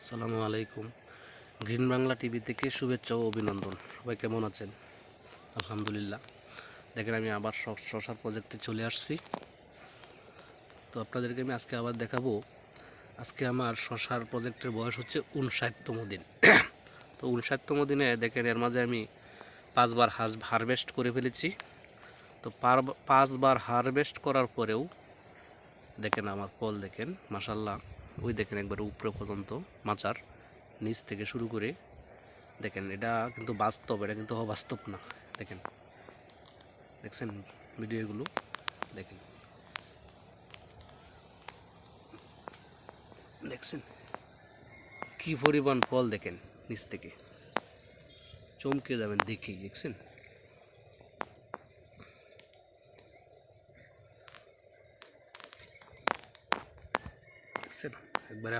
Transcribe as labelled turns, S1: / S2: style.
S1: আসসালামু আলাইকুম। Green Bangla TV থেকে শুভেচ্ছা ও অভিনন্দন। সবাই কেমন আছেন? আলহামদুলিল্লাহ। দেখেন, আমি আবার শশার প্রজেক্টে চলে আসছি। তো আপনাদেরকে আমি আজকে আবার দেখাবো। আজকে আমার শশার প্রজেক্টের বয়স হচ্ছে 59তম দিন। তো 59তম দিনে দেখেন, এর মাঝে আমি 5বার হারভেস্ট করে ফেলেছি। তো 5বার হারভেস্ট করার পরেও দেখেন আমার ফল, দেখেন মাশাল্লাহ। ওই দেখেন একবার উপরে পর্যন্ত মাচার নিচ থেকে শুরু করে দেখেন, এটা কিন্তু বাস্তব, এটা কিন্তু অবাস্তব না। দেখেন, দেখছেন ভিডিওগুলো, দেখেন দেখছেন কি পরিমাণ ফল, দেখেন নিচ থেকে চমকে যাবেন দেখেই। দেখছেন দেখছেন একবারে